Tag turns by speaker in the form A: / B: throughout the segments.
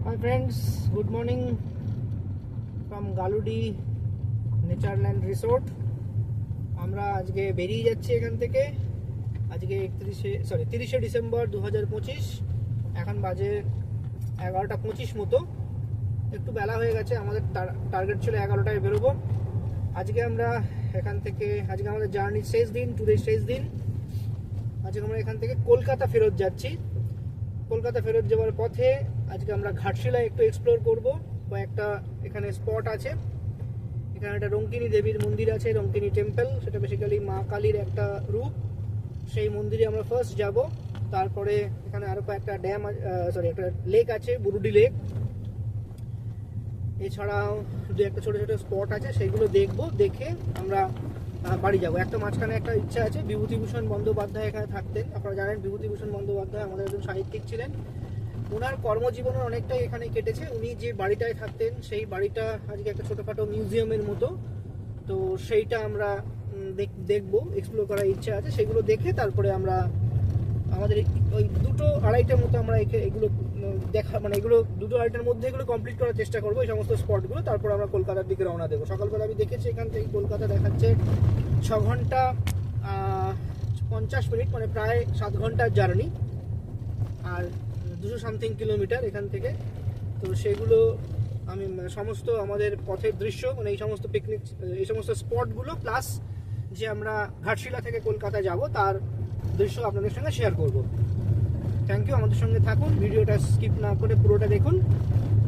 A: Hi friends, good morning from Galudih Natureland resort. আমরা আজকে বেরিয়ে যাচ্ছি এখান থেকে। আজকে 30শে ডিসেম্বর 2025। এখন বাজে 11টা 25 মতো। একটু বেলা হয়ে গেছে, আমাদের টার্গেট ছিল 11টায় বেরোবো। আজকে আমরা এখান থেকে, আজকে আমাদের জার্নির শেষ দিন, ট্যুরের শেষ দিন। আজকে আমরা এখান থেকে কলকাতা ফেরত যাচ্ছি। কলকাতা ফেরত যাওয়ার পথে আজকে আমরা ঘাটশিলা একটু এক্সপ্লোর করব। কয়েকটা এখানে স্পট আছে। এখানে একটা রঙ্কিনী দেবীর মন্দির আছে, রঙ্কিনী টেম্পল। সেটা বেসিক্যালি মা কালীর একটা রূপ। সেই মন্দিরে আমরা ফার্স্ট যাব। তারপরে এখানে আরও কয়েকটা একটা লেক আছে, বুরুডি লেক। এছাড়াও দু একটা ছোটো ছোটো স্পট আছে, সেইগুলো দেখবো। দেখে আমরা বাড়ি যাবো। একটা মাঝখানে একটা ইচ্ছা আছে, বিভূতিভূষণ বন্দ্যোপাধ্যায় এখানে থাকতেন। আপনারা জানেন বিভূতিভূষণ বন্দ্যোপাধ্যায় আমাদের একজন সাহিত্যিক ছিলেন। ওনার কর্মজীবনের অনেকটাই এখানে কেটেছে। উনি যে বাড়িটায় থাকতেন সেই বাড়িটা আজকে একটা ছোটোখাটো মিউজিয়ামের মতো। তো সেইটা আমরা দেখবো, এক্সপ্লোর করার ইচ্ছা আছে। সেগুলো দেখে তারপরে আমরা আমাদের ওই 2-2:30টার মতো আমরা এগুলো এগুলো 2-2:30টার মধ্যে এগুলো কমপ্লিট করার চেষ্টা করবো, এই সমস্ত স্পটগুলো। তারপর আমরা কলকাতার দিকে রওনা দেবো। সকালবেলা আমি দেখেছি এখান থেকে কলকাতা দেখাচ্ছে 6 ঘন্টা 50 মিনিট, মানে প্রায় 7 ঘন্টার জার্নি, আর 200 সামথিং কিলোমিটার এখান থেকে। তো সেগুলো আমি সমস্ত আমাদের পথের দৃশ্য, মানে এই সমস্ত পিকনিক, এই সমস্ত স্পটগুলো প্লাস যে আমরা ঘাটশিলা থেকে কলকাতা যাব তার দৃশ্য আপনাদের সঙ্গে শেয়ার করব। থ্যাংক ইউ, আমাদের সঙ্গে থাকুন, ভিডিওটা স্কিপ না করে পুরোটা দেখুন,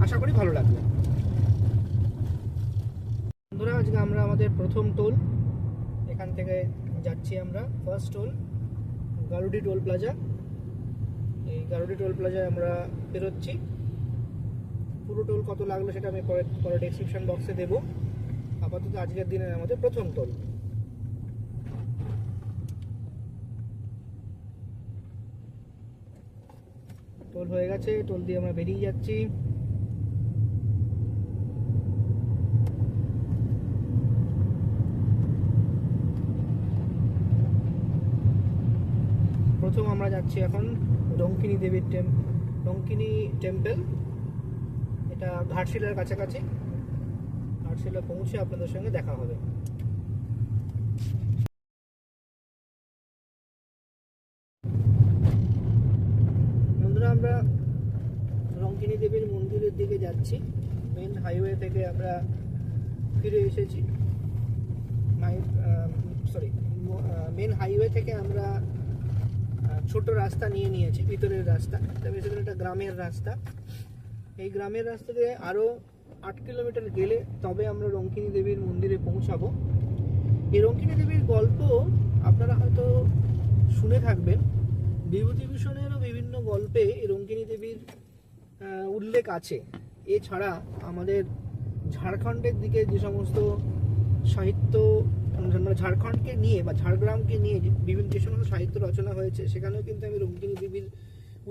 A: আশা করি ভালো লাগবে। বন্ধুরা, আজকে আমরা আমাদের প্রথম টোল, এখান থেকে যাচ্ছি আমরা। First toll Galudih toll plaza. এই গালুডি টোল প্লাজায় আমরা বেরোচ্ছি। পুরো টোল কত লাগলো সেটা আমি পরে ডেসক্রিপশন বক্সে দেবো। আপাতত আজকের দিনের আমাদের প্রথম টোল। টোল হয়ে গেছে, টোল দিয়ে আমরা বেরিয়ে যাচ্ছি। প্রথম আমরা যাচ্ছি এখন রঙ্কিনী দেবীর রঙ্কিনী টেম্পল। এটা ঘাটশিলার কাছাকাছি। ঘাটশিলা পৌঁছে আপনাদের সঙ্গে দেখা হবে। বন্ধুরা, আমরা রঙ্কিনী দেবীর মন্দিরের দিকে যাচ্ছি। মেন হাইওয়ে থেকে আমরা ফিরে এসেছি। মেন হাইওয়ে থেকে আমরা ছোট রাস্তা নিয়েছি, ভিতরের রাস্তা। এটা বেসিক্যালি একটা গ্রামের রাস্তা। এই গ্রামের রাস্তা দিয়ে আরও 8 কিলোমিটার গেলে তবে আমরা রঙ্কিনী দেবীর মন্দিরে পৌঁছাবো। এই রঙ্কিনী দেবীর গল্প আপনারা হয়তো শুনে থাকবেন। বিভূতিভূষণেরও বিভিন্ন গল্পে এই রঙ্কিনী দেবীর উল্লেখ আছে। এছাড়া আমাদের ঝাড়খণ্ডের দিকে যে সমস্ত সাহিত্য, মানে ঝাড়খণ্ডকে নিয়ে বা ঝাড়গ্রামকে নিয়ে যে সমস্ত সাহিত্য রচনা হয়েছে, সেখানেও কিন্তু আমি রঙ্কিনী দেবীর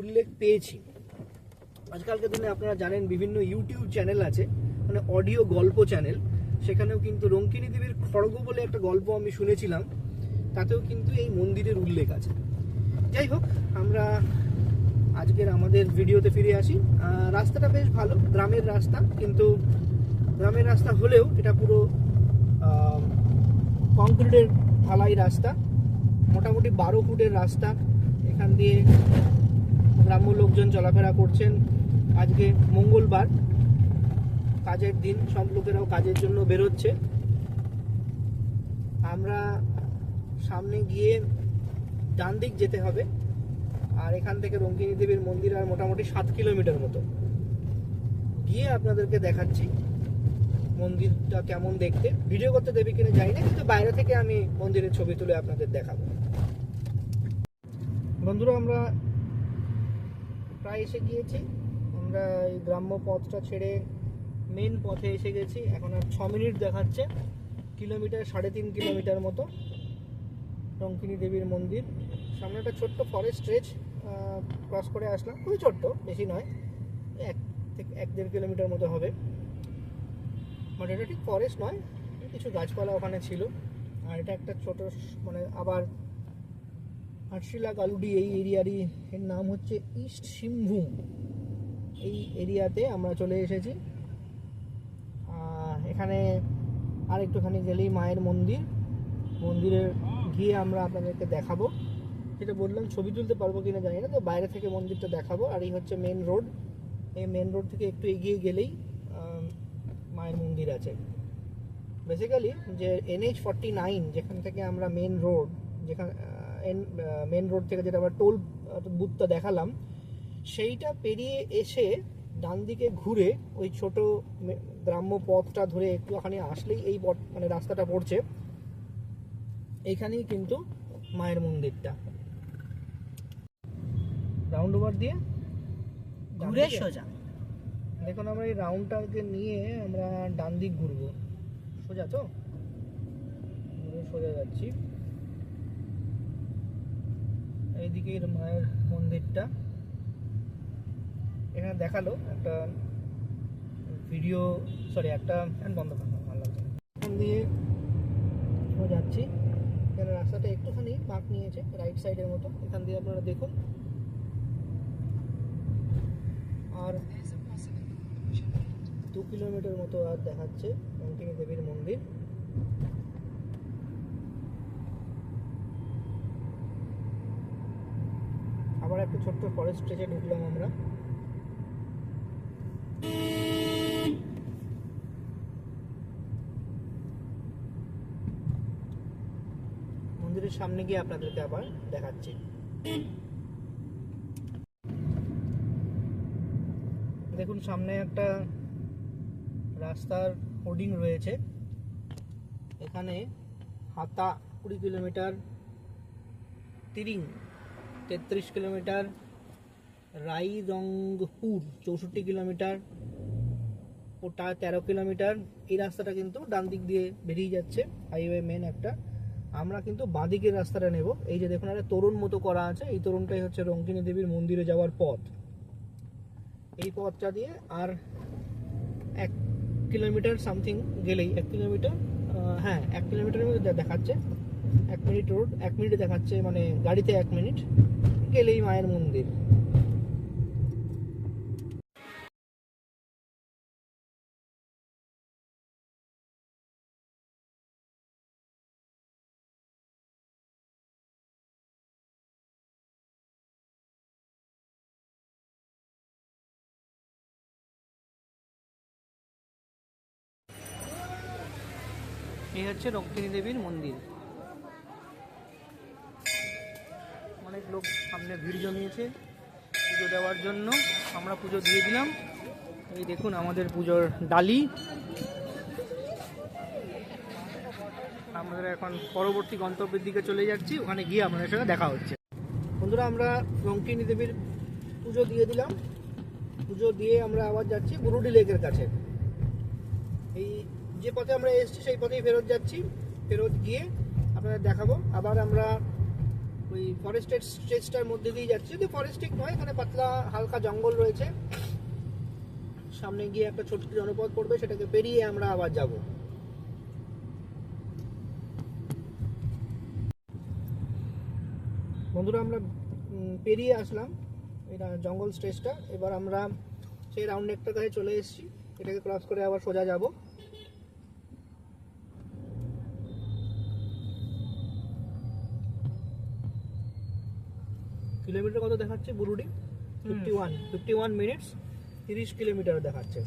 A: উল্লেখ পেয়েছি। আজকালকার দিনে আপনারা জানেন বিভিন্ন ইউটিউব চ্যানেল আছে, মানে অডিও গল্প চ্যানেল। সেখানেও কিন্তু রঙ্কিনী দেবীর খড়গ বলে একটা গল্প আমি শুনেছিলাম, তাতেও কিন্তু এই মন্দিরের উল্লেখ আছে। যাই হোক, আমরা আজকের আমাদের ভিডিওতে ফিরে আসি। রাস্তাটা বেশ ভালো, গ্রামের রাস্তা, কিন্তু গ্রামের রাস্তা হলেও এটা পুরো কংক্রিটের ঢালাই রাস্তা। মোটামুটি 12 ফুটের রাস্তা। এখান দিয়ে গ্রাম্য লোকজন চলাফেরা করছেন। আজকে মঙ্গলবার, কাজের দিন, সব লোকেরাও কাজের জন্য বেরোচ্ছে। আমরা সামনে গিয়ে ডান দিক যেতে হবে, আর এখান থেকে রঙ্কিনী দেবীর মন্দির আর মোটামুটি 7 কিলোমিটার মতো। গিয়ে আপনাদেরকে দেখাচ্ছি মন্দিরটা কেমন দেখতে। ভিডিও করতে দেবে কিনা জানি না, কিন্তু বাইরে থেকে আমি মন্দিরের ছবি তুলে আপনাদের দেখাবো। বন্ধুরা, আমরা প্রায় এসে গিয়েছি। আমরা এই গ্রাম্য পথটা ছেড়ে মেন পথে এসে গেছি। এখন আর 6 মিনিট দেখাচ্ছে, কিলোমিটার 3.5 কিলোমিটার মতো রঙ্কিনী দেবীর মন্দির। সামনে একটা ছোট্ট ফরেস্ট রেঞ্জ ক্রস করে আসলাম, খুবই ছোট্ট, বেশি নয়, 1-1.5 কিলোমিটার মতো হবে। বাট এটা ঠিক ফরেস্ট নয়, কিছু গাছপালা ওখানে ছিল। আর এটা একটা ছোট, মানে আবার ঘাটশিলা গালুডি এই এরিয়ারই, এর নাম হচ্ছে ইস্ট সিংভূম। এই এরিয়াতে আমরা চলে এসেছি। এখানে আর একটুখানি গেলেই মায়ের মন্দির, মন্দিরে গিয়ে আমরা আপনাদেরকে দেখাবো। যেটা বললাম ছবি তুলতে পারবো কিনা জানি না, তো বাইরে থেকে মন্দিরটা দেখাবো। আর এই হচ্ছে মেন রোড, এই মেন রোড থেকে একটু এগিয়ে গেলেই মায়ের মন্দির আছে। বেসিক্যালি যে NH49 যেখান থেকে আমরা মেন রোড, যেখানে মেন রোড থেকে যেটা আমরা টোল বুথটা দেখালাম, সেইটা পেরিয়ে এসে ডান দিকে ঘুরে ওই ছোট গ্রাম্য পথটা ধরে একটুখানি আসলেই এই মানে রাস্তাটা পড়ছে, এইখানেই কিন্তু মায়ের মন্দিরটা। রাউন্ড ওভার দিয়ে ঘুরে সোজা দেখুন, আমরা এই রাউন্ডটাকে নিয়ে আমরা ডান দিক ঘুরবো, সোজা তো ঘুরে সোজা যাচ্ছি। এইদিকে মায়ের মন্দিরটা এখানে দেখালো একটা ভিডিও, সরি একটা ফ্যান বন্ধ করা ভালো লাগছে না। এখান দিয়ে যাচ্ছি, এখানে রাস্তাটা একটুখানি বাঁক নিয়েছে রাইট সাইডের মতো, এখান দিয়ে আপনারা দেখুন। আর 2 কিলোমিটার মতো আর দেখাচ্ছে রঙ্কিনী দেবীর মন্দির। আবার একটা ছোট্ট ফরেস্ট স্ট্রেচে ঢুকলাম আমরা। মন্দিরের সামনে গিয়ে আপনাদেরকে আবার দেখাচ্ছি। দেখুন সামনে একটা রাস্তার হোর্ডিং রয়েছে, এখানে হাতা 20 কিলোমিটার, তিরিং 33 কিলোমিটার, রাইরংপুর 64 কিলোমিটার, ওটা 13 কিলোমিটার। এই রাস্তাটা কিন্তু ডান দিক দিয়ে বেরিয়ে যাচ্ছে, হাইওয়ে মেন একটা। আমরা কিন্তু বাঁদিকের রাস্তাটা নেব। এই যে দেখুন একটা তরুণ মতো করা আছে, এই তরুণটাই হচ্ছে রঙ্কিনী দেবীর মন্দিরে যাওয়ার পথ। এই পথটা দিয়ে আর 1 কিলোমিটার সামথিং গেলেই, 1 কিলোমিটার, হ্যাঁ 1 কিলোমিটারের মধ্যে দেখাচ্ছে 1 মিনিট রোড, 1 মিনিটে দেখাচ্ছে, মানে গাড়িতে 1 মিনিট গেলেই মায়ের মন্দির। এই হচ্ছে রঙ্কিনী দেবীর মন্দির। অনেক লোক সামনে ভিড় জমিয়েছে পুজো দেওয়ার জন্য, আমরা পুজো দিয়ে দিলাম। এই দেখুন আমাদের পুজোর ডালি। আমরা এখন পরবর্তী গন্তব্যের দিকে চলে যাচ্ছি, ওখানে গিয়ে আপনাদের সঙ্গে দেখা হচ্ছে। বন্ধুরা আমরা রঙ্কিনী দেবীর পুজো দিয়ে দিলাম, পুজো দিয়ে আমরা আবার যাচ্ছি বুরুডি লেকের কাছে। এই যে পথে আমরা এসেছি সেই পথেই ফেরত যাচ্ছি, ফেরত গিয়ে আপনাদের দেখাবো। আবার আমরা ওই ফরেস্টের স্ট্রেচটার মধ্যে দিয়ে যাচ্ছি, যদি ফরেস্টিক নয়, এখানে পাতলা হালকা জঙ্গল রয়েছে। সামনে গিয়ে একটা ছোট্ট জনপদ পড়বে, সেটাকে পেরিয়ে আমরা আবার যাব। বন্ধুরা আমরা পেরিয়ে আসলাম এটা জঙ্গল স্ট্রেচটা। এবার আমরা সেই রাউন্ড নেকটার কাছে চলে এসেছি, এটাকে ক্রস করে আবার সোজা যাব। কিলোমিটার কত দেখাচ্ছে বুরুডি? 51 মিনিটস, 30 কিলোমিটার দেখাচ্ছে।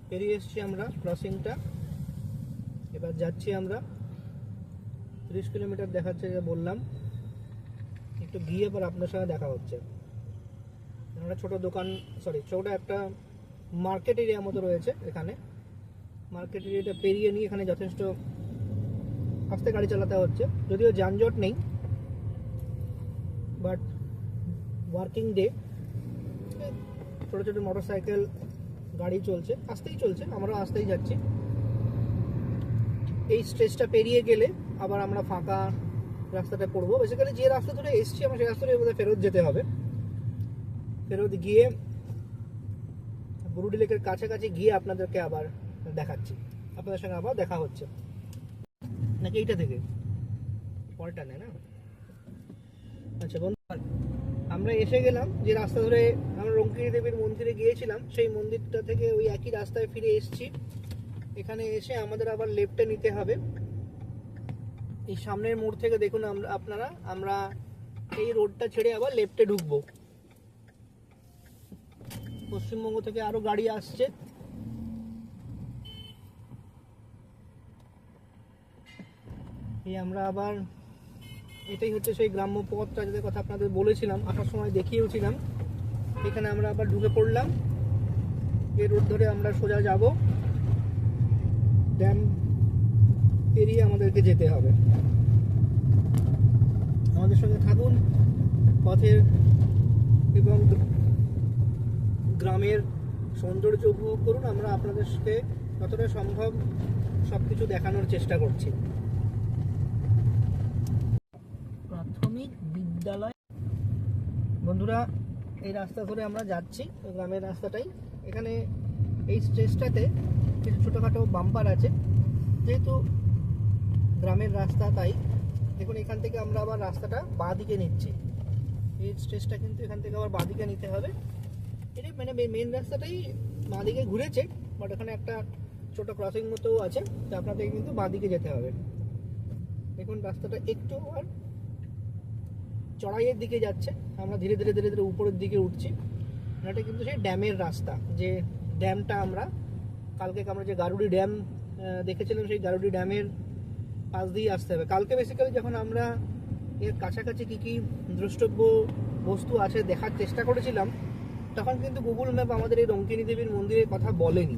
A: পেরিয়ে এসেছি আমরা ক্রসিংটা, এবার যাচ্ছি আমরা। 30 কিলোমিটার দেখাচ্ছে যা বললাম। একটু গিয়ে পর আপনার সঙ্গে দেখা হচ্ছে। একটা ছোট দোকান, সরি ছোট একটা মার্কেট এরিয়া মতো রয়েছে এখানে। মার্কেট এরিয়াটা পেরিয়ে নিয়ে এখানে যথেষ্ট আস্তে গাড়ি চালাতে হচ্ছে, যদিও যানজট নেই, বাট ওয়ার্কিং ডে, ছোটো ছোটো মোটর সাইকেল গাড়ি চলছে, আস্তেই চলছে, আমরা আস্তেই যাচ্ছি। এই স্ট্রেচটা পেরিয়ে গেলে আবার আমরা ফাঁকা রাস্তাটা পড়বো। বেসিক্যালি যে রাস্তা ধরে এসছি আমরা সেই রাস্তা ধরে ফেরত যেতে হবে। ফেরত গিয়ে বুরুডি লেকের কাছাকাছি গিয়ে আপনাদেরকে আবার দেখাচ্ছি, আপনাদের সঙ্গে আবার দেখা হচ্ছে। নাকি এইটা থেকে পরেরটা নেয় না? আচ্ছা বন্ধু, আমরা এসে গেলাম যে রাস্তা ধরে আমরা রঙ্কিনী দেবীর মন্দিরে গিয়েছিলাম, সেই মন্দিরটা থেকে ওই একই রাস্তায় ফিরে এসেছি। এখানে এসে আমাদের আবার লেফটে নিতে হবে। এই সামনের মোড় থেকে দেখুন আমরা এই রোডটা ছেড়ে আবার লেফটে ঢুকবো। পশ্চিমবঙ্গ থেকে আরো গাড়ি আসছে। এই আমরা আবার, এটাই হচ্ছে সেই গ্রাম্য পথটা যাদের কথা আপনাদের বলেছিলাম, আসার সময় দেখিয়েওছিলাম। এখানে আমরা আবার ঢুকে পড়লাম। এই রোড ধরে আমরা সোজা যাব, ড্যাম পেরিয়ে আমাদেরকে যেতে হবে। আমাদের সঙ্গে থাকুন, পথের এবং গ্রামের সৌন্দর্য উপভোগ করুন। আমরা আপনাদেরকে যতটা সম্ভব সবকিছু দেখানোর চেষ্টা করছি। প্রাথমিক বিদ্যালয় বন্ধুরা, এই রাস্তা ধরে আমরা যাচ্ছি, গ্রামের রাস্তাটাই। এখানে এই স্ট্রেচটাতে কিছু ছোটোখাটো বাম্পার আছে, যেহেতু গ্রামের রাস্তা তাই। দেখুন এখান থেকে আমরা আবার রাস্তাটা বাঁ দিকে নিচ্ছি। এই স্ট্রেচটা কিন্তু এখান থেকে আবার বাঁ দিকে নিতে হবে। এটা মানে মেন রাস্তাটাই বাঁ দিকে ঘুরেছে, বাট এখানে একটা ছোটো ক্রসিং মতো আছে, তো আপনাদের কিন্তু বাঁ দিকে যেতে হবে। দেখুন রাস্তাটা একটু আর চড়াইয়ের দিকে যাচ্ছে, আমরা ধীরে ধীরে ধীরে ধীরে উপরের দিকে উঠছি। এটা কিন্তু সেই ড্যামের রাস্তা, যে ড্যামটা আমরা কালকে আমরা যে গারুডি ড্যাম দেখেছিলাম, সেই গারুডি ড্যামের পাশ দিয়ে আসতে হবে। কালকে বেসিক্যালি যখন আমরা এর কাছাকাছি কী কী দ্রষ্টব্য বস্তু আছে দেখার চেষ্টা করেছিলাম, তখন কিন্তু গুগল ম্যাপ আমাদের এই রঙ্কিনী দেবীর মন্দিরের কথা বলেনি।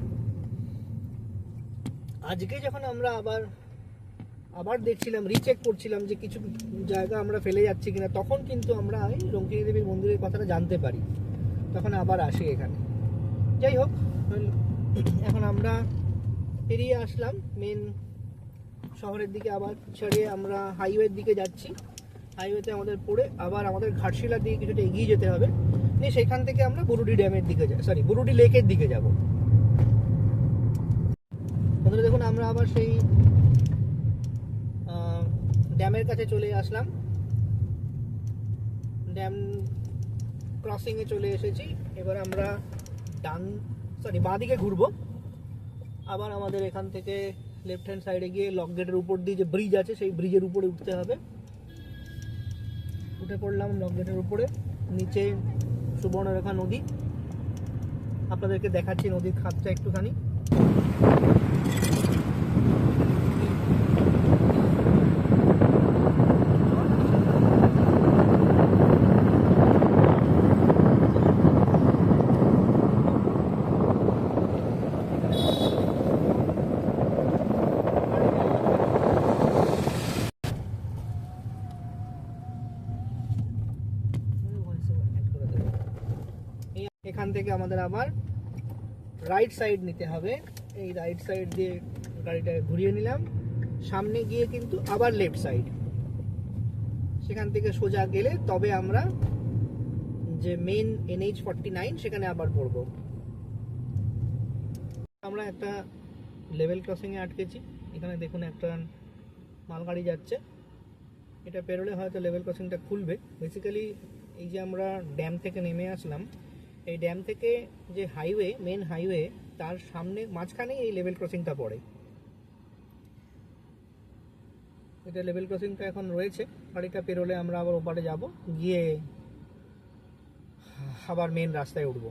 A: আজকে যখন আমরা আবার দেখছিলাম, রিচেক করছিলাম যে কিছু জায়গা আমরা ফেলে যাচ্ছি কিনা, তখন কিন্তু আমরা এই রঙ্কিনী দেবীর মন্দিরের কথাটা জানতে পারি, তখন আবার আসি এখানে। যাই হোক, এখন আমরা পেরিয়ে আসলাম মেন শহরের দিকে, আবার ছেড়ে আমরা হাইওয়ের দিকে যাচ্ছি। হাইওয়েতে আমাদের পড়ে আবার আমাদের ঘাটশিলার দিকে কিছুটা এগিয়ে যেতে হবে, নিয়ে সেখান থেকে আমরা বুরুডি ড্যামের দিকে বুরুডি লেকের দিকে যাব। বন্ধুরা দেখুন আমরা আবার সেই ড্যামের কাছে চলে আসলাম, ড্যাম ক্রসিংয়ে চলে এসেছি। এবার আমরা বাঁ দিকে ঘুরবো। আবার আমাদের এখান থেকে লেফট হ্যান্ড সাইডে গিয়ে লক গেটের উপর দিয়ে যে ব্রিজ আছে, সেই ব্রিজের উপরে উঠতে হবে। উঠে পড়লাম লক গেটের উপরে। নিচে সুবর্ণরেখা নদী, আপনাদেরকে দেখাচ্ছি নদীর খাতটা একটুখানি। এখান থেকে আমাদের আবার রাইট সাইড নিতে হবে। এই রাইট সাইড দিয়ে গাড়িটা ঘুরিয়ে নিলাম, সামনে গিয়ে কিন্তু আবার লেফট সাইড। সেখান থেকে সোজা গেলে তবে আমরা যে মেন NH49 সেখানে আবার পড়ব। আমরা একটা লেভেল ক্রসিংয়ে আটকেছি। এখানে দেখুন একটা মালগাড়ি যাচ্ছে, এটা পেরোলে হয়তো লেভেল ক্রসিংটা খুলবে। বেসিক্যালি এই যে আমরা ড্যাম থেকে নেমে আসলাম, এই ড্যাম থেকে যে হাইওয়ে, মেন হাইওয়ে, তার সামনে মাঝখানেই এই লেভেল ক্রসিংটা পড়ে। এটা লেভেল ক্রসিংটা এখন রয়েছে, গাড়িটা পেরোলে আমরা আবার ওপারে যাব, গিয়ে আবার মেন রাস্তায় উঠব।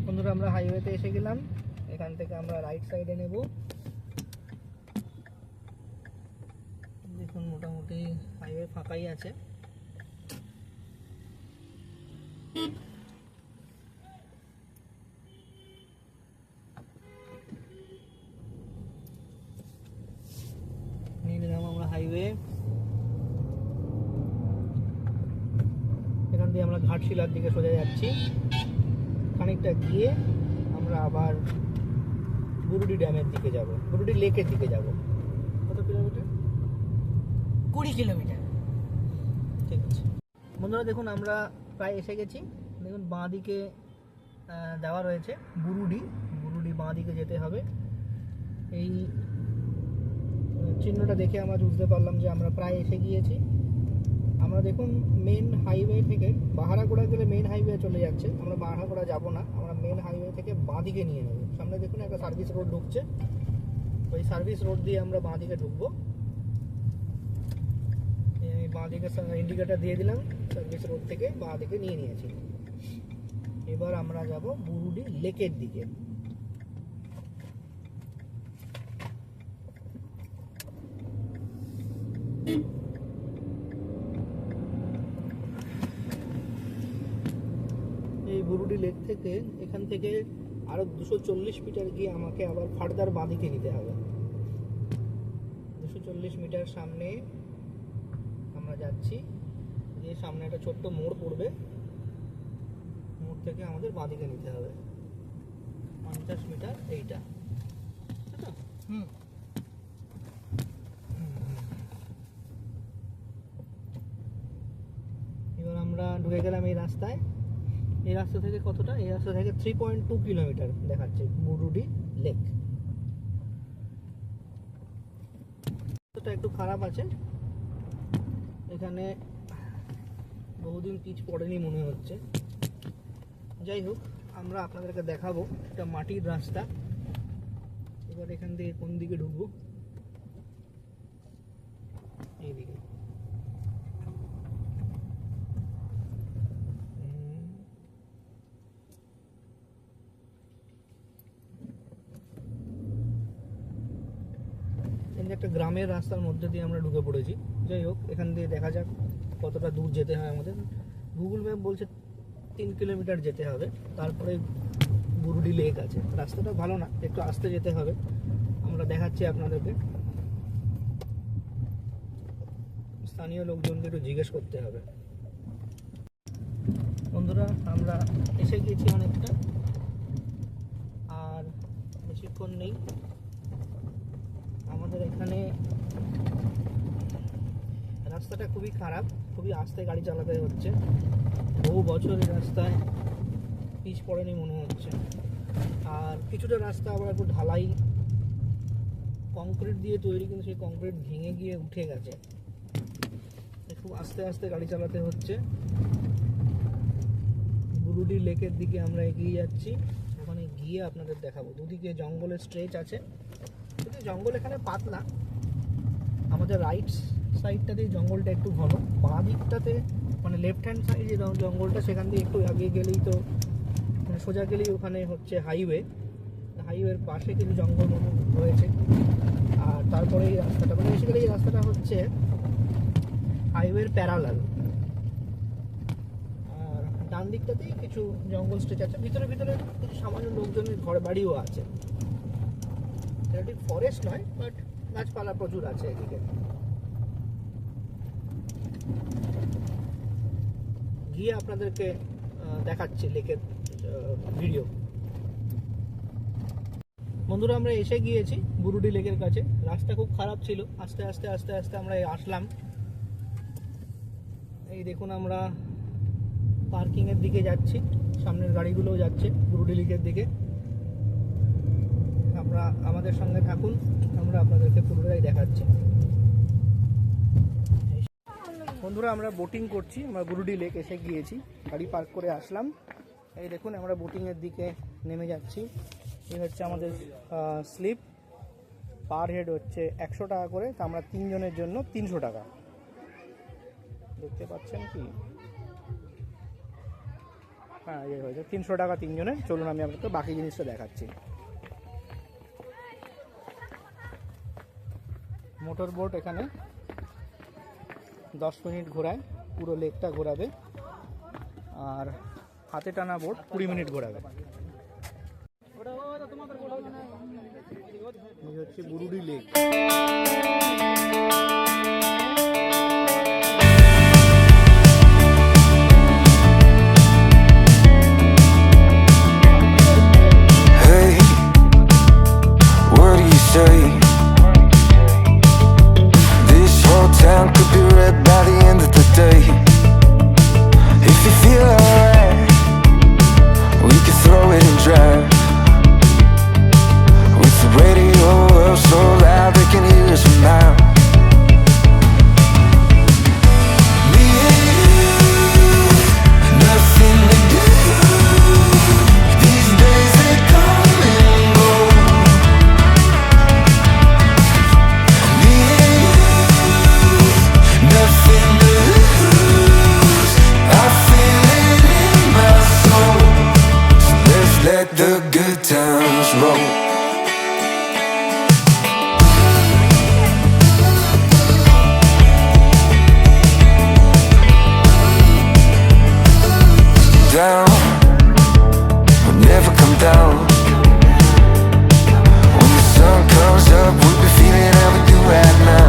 A: বন্ধুরা আমরা হাইওয়েতে এসে গেলাম, এখান থেকে আমরা রাইট সাইডে নেব। দেখুন মোটামুটি হাইওয়ে ফাঁকাই আছে। নিয়ে নিলাম আমরা হাইওয়ে। এখান দিয়ে আমরা ঘাটশিলার দিকে সোজা যাচ্ছি। খানিকটা গিয়ে আমরা আবার বুরুডি ড্যামের দিকে যাব, বুরুডি লেকের দিকে যাব। কত কিলোমিটার? 20 কিলোমিটার। ঠিক আছে বন্ধুরা, দেখুন আমরা প্রায় এসে গেছি। দেখুন বাঁ দিকে দেওয়া রয়েছে বুরুডি বাঁ দিকে যেতে হবে। এই চিহ্নটা দেখে আমরা বুঝতে পারলাম যে আমরা প্রায় এসে গিয়েছি। আমরা দেখুন মেন হাইওয়ে থেকে বাহারাগোড়া গেলে মেন হাইওয়ে চলে যাচ্ছে, আমরা বাহারাগোড়া যাব না, আমরা মেন হাইওয়ে থেকে বাঁ দিকে নিয়ে নেব। সামনে দেখুন একটা সার্ভিস রোড ঢুকছে, ওই সার্ভিস রোড দিয়ে আমরা বাঁ দিকে ঢুকবো। আমি বাঁ দিকে ইন্ডিকেটার দিয়ে দিলাম, সার্ভিস রোড থেকে বাঁ দিকে নিয়ে নিয়েছি। এবার আমরা যাব বুরুডি লেকের দিকে। এই বুরুডি লেক থেকে এখান থেকে আরো 240 মিটার গিয়ে আমাকে আবার ফার্দার বাঁদিকে নিতে হবে। 240 মিটার সামনে আমরা যাচ্ছি, যে সামনে একটা ছোট্ট মোড় পড়বে, মোড় থেকে আমাদের বাঁদিকে নিতে হবে 50 মিটার। এইটা এবার আমরা ঢুকে গেলাম এই রাস্তায়। এই রাস্তা থেকে কতটা? এই রাস্তা থেকে 3.2 কিলোমিটার দেখাচ্ছে বুরুডি লেক। রাস্তাটা একটু খারাপ আছে, এখানে বহুদিন পিচ পড়েনি মনে হচ্ছে। যাই হোক, আমরা আপনাদেরকে দেখাবো এটা মাটির রাস্তা। এবার এখান থেকে কোন দিকে ঢুকবো? এইদিকে। একটা গ্রামের রাস্তার মধ্যে দিয়ে আমরা ঢুকে পড়েছি। যাই হোক, এখান দিয়ে দেখা যাক কতটা দূর যেতে হয় আমাদের। গুগল ম্যাপ বলছে 3 কিলোমিটার যেতে হবে, তারপরে বুরুডি লেক আছে। রাস্তাটা ভালো না, একটু আস্তে যেতে হবে। আমরা দেখাচ্ছি আপনাদেরকে, স্থানীয় লোকজনকে একটু জিজ্ঞেস করতে হবে। বন্ধুরা, আমরা এসে গেছি অনেকটা, আর বেশিক্ষণ নেই। আমাদের এখানে রাস্তাটা খুবই খারাপ, খুবই আস্তে গাড়ি চালাতে হচ্ছে। বহু বছর এই রাস্তায় পিচ পড়েনি মনে হচ্ছে। আর কিছুটা রাস্তা আবার একটু ঢালাই, কংক্রিট দিয়ে তৈরি, কিন্তু সেই কংক্রিট ভেঙে গিয়ে উঠে গেছে। খুব আস্তে আস্তে গাড়ি চালাতে হচ্ছে। বুরুডি লেকের দিকে আমরা এগিয়ে যাচ্ছি, ওখানে গিয়ে আপনাদের দেখাবো। দুদিকে জঙ্গলের স্ট্রেচ আছে, কিন্তু জঙ্গল এখানে পাতলা। আমাদের রাইট সাইডটাতে জঙ্গলটা একটু ঘন, বাঁ দিকটাতে মানে লেফট হ্যান্ড সাইড যে জঙ্গলটা, সেখান দিয়ে একটু আগে গেলেই তো মানে সোজা গেলেই ওখানে হচ্ছে হাইওয়ে। হাইওয়ের পাশে কিছু জঙ্গল রয়েছে। আর তারপরে এই রাস্তাটা মানে বেসিক্যালি এই রাস্তাটা হচ্ছে হাইওয়ের প্যারালাল। আর ডান দিকটাতেই কিছু জঙ্গল স্ট্রেচ আছে, ভিতরে ভিতরে কিছু সামান্য লোকজনের ঘর বাড়িও আছে। এটা ঠিক ফরেস্ট নয়, বাট গাছপালা প্রচুর আছে এদিকে। গিয়ে আপনাদেরকে দেখাচ্ছি লেকের ভিডিও। বন্ধুরা, আমরা এসে গিয়েছি বুরুডি লেকের কাছে। রাস্তা খুব খারাপ ছিল, আস্তে আস্তে আস্তে আস্তে আমরা আসলাম। এই দেখুন, আমরা পার্কিংয়ের দিকে যাচ্ছি, সামনের গাড়িগুলোও যাচ্ছে বুরুডি লেকের দিকে। আমরা আমাদের সঙ্গে থাকুন, আমরা আপনাদেরকে পুরোটাই দেখাচ্ছি। বন্ধুরা, আমরা বোটিং করছি, আমরা বুরুডি লেক এসে গিয়েছি, গাড়ি পার্ক করে আসলাম। এই দেখুন, আমরা বোটিংয়ের দিকে নেমে যাচ্ছি। এই হচ্ছে আমাদের স্লিপ, পার হেড হচ্ছে 100 টাকা করে, তা আমরা 3 জনের জন্য 300 টাকা। দেখতে পাচ্ছেন কি? হ্যাঁ, এই হয়েছে 300 টাকা 3 জনের। চলুন আমি আপনাকে বাকি জিনিসটা দেখাচ্ছি। মোটর বোট এখানে 10 মিনিট ঘোরায়, পুরো লেকটা ঘোরাবে। আর হাতে টানা বোট 20 মিনিট ঘোরাবে। এই হচ্ছে Burudi lake.
B: Hey, what do you say? This whole town could be red by the end of the day. If you feel alright, we could throw good times roll. Down, we'll never come down. When the sun comes up, we'll be feeling how we do right now.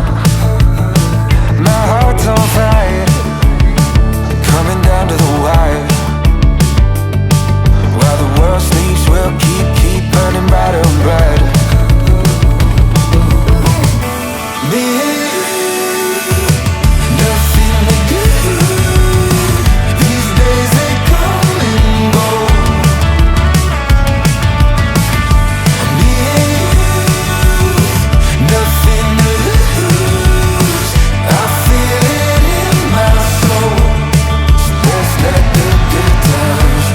B: My heart's on fire, coming down to the wire. While the world sleeps, we'll keep burning brighter and brighter. Me and you, nothing to do. These days they come and go. Me and you, nothing to lose. I feel it in my soul. So let's let the good times.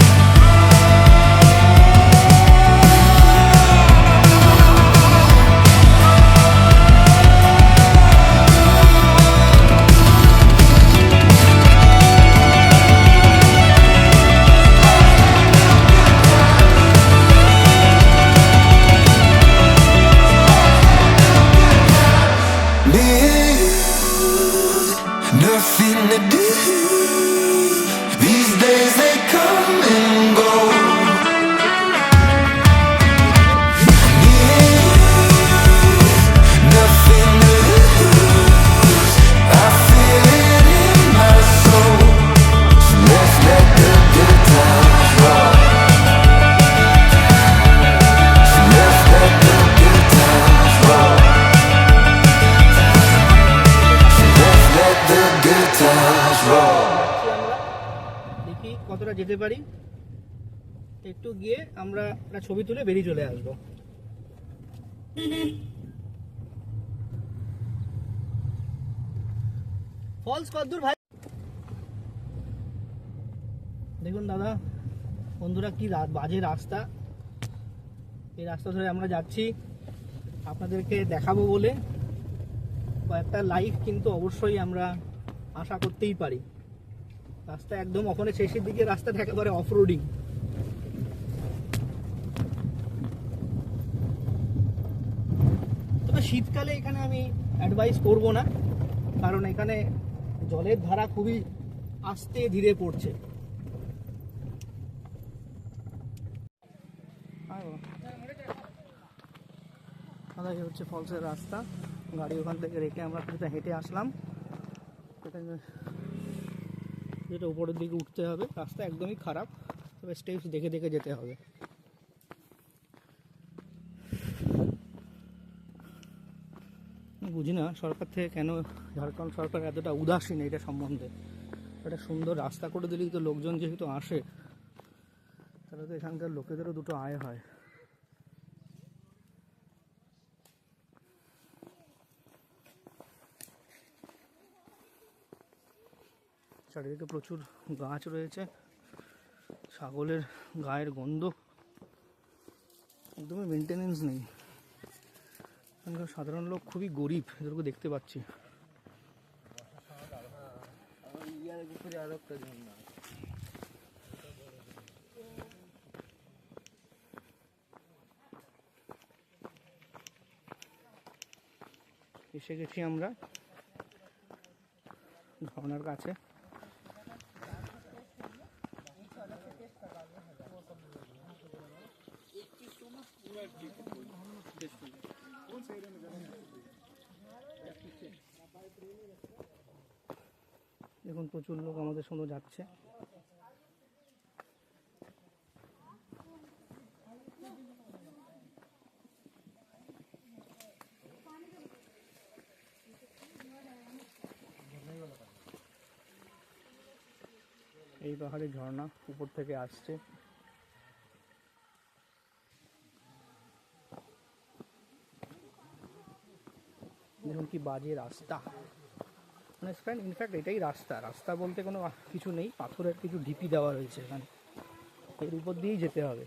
B: Me and you, nothing to do. These days they come and go. Me and you, nothing to lose. I feel it in my soul. So let's let the good times roll. So let's let the good times roll. Let's let the good times roll.
A: দেখি কতটা যেতে পারি, একটু গিয়ে আমরা একটা ছবি তুলে বেরিয়ে চলে আসবো। ফলস কতদূর ভাই? দেখুন দাদা বন্ধুরা, কি বাজে রাস্তা। এই রাস্তা ধরে আমরা যাচ্ছি আপনাদেরকে দেখাবো বলে। কয়েকটা লাইভ কিন্তু অবশ্যই আমরা আশা করতেই পারি। রাস্তা একদম ওখানে শেষের দিকে রাস্তাটা একেবারে অফ রোডিং। তবে শীতকালে এখানে আমি অ্যাডভাইস করব না, কারণ এখানে জলের ধারা খুবই আস্তে ধীরে পড়ছে। দাদা এই হচ্ছে ফলসের রাস্তা। গাড়ি ওখান থেকে রেখে আমরা কিছুটা হেঁটে আসলাম। যেটা উপরের দিকে উঠতে হবে, রাস্তা একদমই খারাপ, তবে স্টেপস দেখে দেখে যেতে হবে। বুঝি না সরকার থেকে কেন, ঝাড়খণ্ড সরকার এতটা উদাসীন এটা সম্বন্ধে। একটা সুন্দর রাস্তা করে দিলেই তো লোকজন যেহেতু আসে, তাহলে তো এখানকার লোকেদেরও দুটো আয় হয়। চারিদিকে প্রচুর গাছ রয়েছে, ছাগলের গায়ের গন্ধ, একদমই মেনটেনেন্স নেই। এখানকার সাধারণ লোক খুবই গরিব, এদেরকে দেখতে পাচ্ছি। এসে গেছি আমরা ঝর্ণার কাছে। দেখুন প্রচুর লোক আমাদের সঙ্গে যাচ্ছে। এই পাহাড়ে ঝর্ণা উপর থেকে আসছে। দেখুন কি বাজে রাস্তা, মানে ইনফ্যাক্ট এটাই রাস্তা। রাস্তা বলতে কোনো কিছু নেই, পাথরের কিছু ঢিপি দেওয়া রয়েছে এখানে, এর উপর দিয়েই যেতে হবে।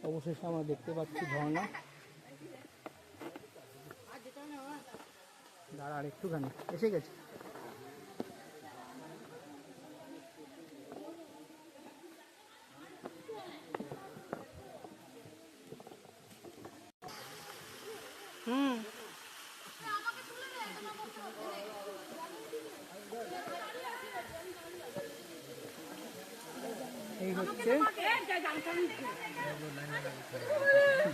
A: অবশেষে আমরা দেখতে পাচ্ছি ঝর্ণা। দাঁড়া আর একটুখানি, এসে গেছে। এই হচ্ছে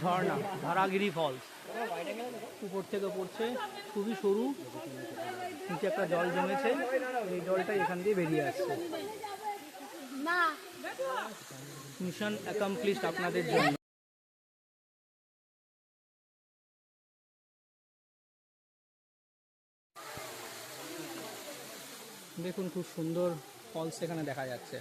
A: ঝর্ণা, ধারাগিরি ফলস। উপর থেকে পড়ছে, খুবই সরু, নিচে একটা জল জমেছে, এই জলটা এখান দিয়ে বেরিয়ে আসছে। মিশন অ্যাকমপ্লিশড আপনাদের জন্য। দেখুন খুব সুন্দর ফলস এখানে দেখা যাচ্ছে।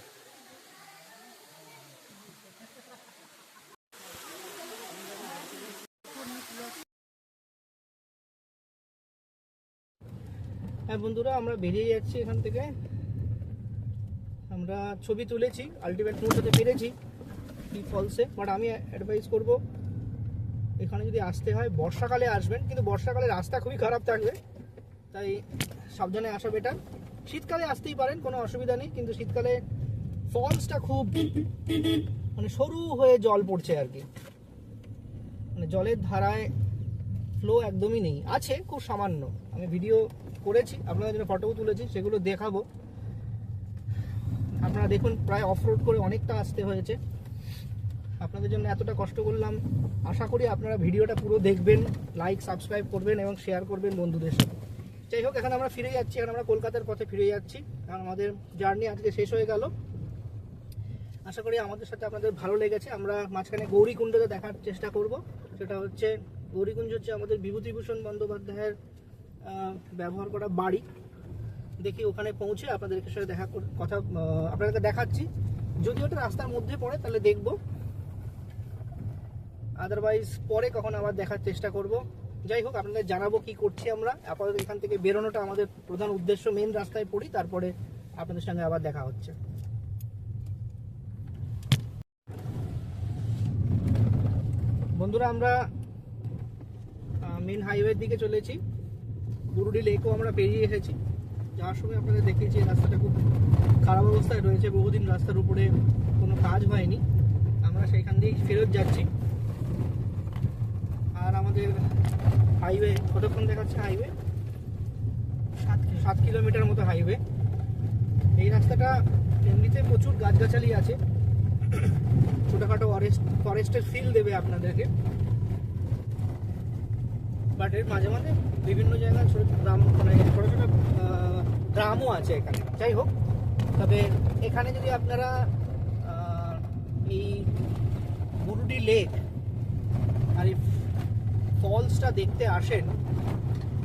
A: হ্যাঁ বন্ধুরা, আমরা বেরিয়ে যাচ্ছি এখান থেকে। আমরা ছবি তুলেছি, আলটিমেট পৌঁছাতে পেরেছি এই ফলসে। বাট আমি অ্যাডভাইস করব এখানে যদি আসতে হয় বর্ষাকালে আসবেন, কিন্তু বর্ষাকালে রাস্তা খুবই খারাপ থাকবে, তাই সাবধানে আসা বেটার। শীতকালে আসতেই পারেন, কোনো অসুবিধা নেই, কিন্তু শীতকালে ফলসটা খুব মানে সরু হয়ে জল পড়ছে আর কি, মানে জলের ধারায় ফ্লো একদমই নেই, আছে খুব সামান্য। আমি ভিডিও করেছি, আপনাদের জন্য ফটোও তুলেছি, সেগুলো দেখাবো। আপনারা দেখুন, প্রায় অফ রোড করে অনেকটা আসতে হয়েছে। আপনাদের জন্য এতটা কষ্ট করলাম, আশা করি আপনারা ভিডিওটা পুরো দেখবেন, লাইক সাবস্ক্রাইব করবেন এবং শেয়ার করবেন বন্ধুদের সাথে। যাই হোক, এখন আমরা ফিরে যাচ্ছি, এখন আমরা কলকাতার পথে ফিরে যাচ্ছি, কারণ আমাদের জার্নি আজকে শেষ হয়ে গেল। আশা করি আমাদের সাথে আপনাদের ভালো লেগেছে। আমরা মাঝখানে গৌরীকুণ্ডতে দেখার চেষ্টা করব। সেটা হচ্ছে, গৌরীকুঞ্জ হচ্ছে আমাদের বিভূতিভূষণ বন্দ্যোপাধ্যায়ের ব্যবহার করা বাড়ি। দেখি ওখানে পৌঁছে আপনাদের সাথে কথা আপনাদেরকে দেখাচ্ছি। যদি ওটা রাস্তার মধ্যে পড়ে তাহলে দেখব, আদারওয়াইজ পরে কখন আবার দেখার চেষ্টা করব। যাই হোক, আপনাদের জানাবো কি করছি আমরা। আপাতত এখান থেকে বেরোনোটা আমাদের প্রধান উদ্দেশ্য, মেন রাস্তায় পড়ি, তারপরে আপনাদের সঙ্গে আবার দেখা হচ্ছে। বন্ধুরা, আমরা মেন হাইওয়ের দিকে চলেছি, বুরুডি লেকও আমরা পেরিয়ে এসেছি। যাওয়ার সময় আপনাদের দেখিয়েছি রাস্তাটা খুব খারাপ অবস্থায় রয়েছে, বহুদিন রাস্তার উপরে কোনো কাজ হয়নি। আমরা সেইখান দিয়েই ফেরত যাচ্ছি। আর আমাদের হাইওয়ে কতক্ষণ দেখাচ্ছে? হাইওয়ে 7 কিলোমিটার মতো হাইওয়ে। এই রাস্তাটা এমনিতে প্রচুর গাছগাছালি আছে, ছোটোখাটো ফরেস্টের ফিল দেবে আপনাদেরকে, বাট এর মাঝে মাঝে বিভিন্ন জায়গায় ছোটো গ্রাম, মানে ছোটো ছোটো গ্রামও আছে এখানে। যাই হোক, তবে এখানে যদি আপনারা এই বুরুডি লেক আর এই ফলসটা দেখতে আসেন,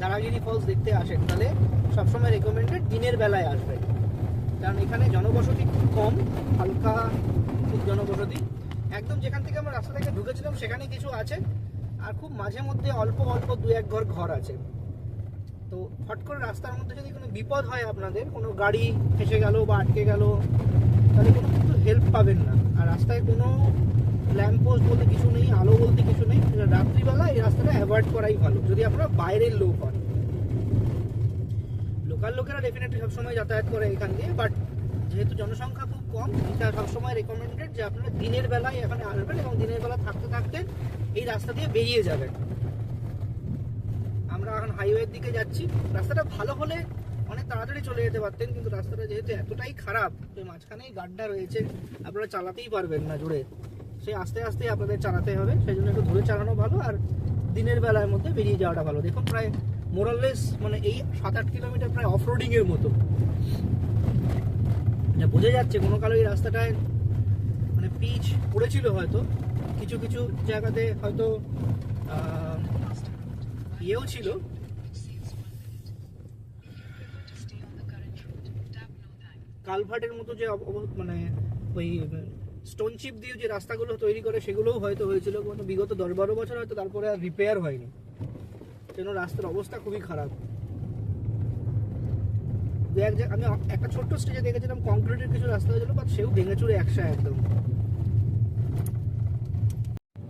A: দারাগিরি ফলস দেখতে আসেন, তাহলে সবসময় রেকমেন্ডেড দিনের বেলায় আসবেন, কারণ এখানে জনবসতি খুব কম, হালকা খুব জনবসতি। একদম যেখান থেকে আমরা রাস্তা থেকে ঢুকেছিলাম সেখানে কিছু আছে, আর খুব মাঝে মধ্যে অল্প অল্প 2-1 ঘর আছে। তো হট করে রাস্তার মধ্যে যদি কোনো বিপদ হয়, আপনাদের কোনো গাড়ি ফেসে গেল বা আটকে গেল, তাহলে কোনো কিন্তু হেল্প পাবেন না। আর রাস্তায় কোনো ল্যাম্প পোস্ট বলতে কিছু নেই, আলো বলতে কিছু নেই। রাত্রিবেলা এই রাস্তাটা অ্যাভয়েড করাই ভালো, যদি আপনারা বাইরের লোক হন। লোকাল লোকেরা ডেফিনেটলি সবসময় যাতায়াত করে এখান দিয়ে, বাট যেহেতু জনসংখ্যা খুব কম, এটা সবসময় রেকমেন্ডেড যে আপনারা দিনের বেলায় এখানে আসবেন এবং দিনের বেলা থাকতে থাকতে এই রাস্তা দিয়ে বেরিয়ে যাবেন। আমরা এখন হাইওয়ের দিকে যাচ্ছি। রাস্তাটা ভালো হলে অনেক তাড়াতাড়ি চলে যেতে পারতেন, কিন্তু রাস্তাটা যেহেতু এতটাই খারাপ, যে মাঝখানেই গাড্ডা রয়েছে, আপনারা চালাতেই পারবেন না জুড়ে, সেই আস্তে আস্তে আপনাদের চালাতে হবে। সেই জন্য একটু ধরে চালানো ভালো, আর দিনের বেলার মধ্যে বেরিয়ে যাওয়াটা ভালো। দেখুন, প্রায় মোরাললেস মানে এই 7-8 কিলোমিটার প্রায় অফরোডিং এর মতো। বোঝা যাচ্ছে কোনো কালো এই রাস্তাটায় মানে পিচ পড়েছিল, হয়তো কিছু কিছু জায়গাতে হয়তো ইয়েও ছিল। কালভার্টের মতো যে মানে ওই স্টোন চিপ দিয়ে যে রাস্তাগুলো তৈরি করে, সেগুলোও হয়তো হয়েছিল বিগত 10-12 বছর, হয়তো তারপরে আর রিপেয়ার হয়নি, যেন রাস্তার অবস্থা খুবই খারাপ। আমি একটা ছোট্ট স্টেজে দেখেছিলাম কংক্রিটের কিছু রাস্তা হয়েছিল, বাট সেও ভেঙে চুরে একসা একদম।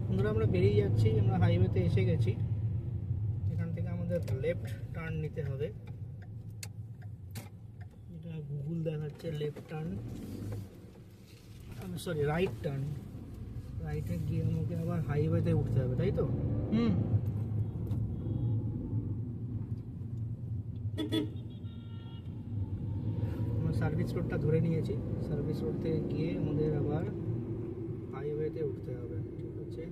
A: বন্ধুরা, আমরা বেরিয়ে যাচ্ছি, আমরা হাইওয়েতে এসে গেছি। এখান থেকে আমাদের লেফট টার্ন নিতে হবে, এটা গুগল দেখাচ্ছে left turn, sorry right turn. রাইটে গিয়ে আমাকে আবার হাইওয়েতে উঠতে হবে, তাই তো? সার্ভিস রোডটা ধরে নিয়েছি। সার্ভিস রোড থেকে গিয়ে আমাদের আবার হাইওয়েতে উঠতে হবে। ঠিক আছে,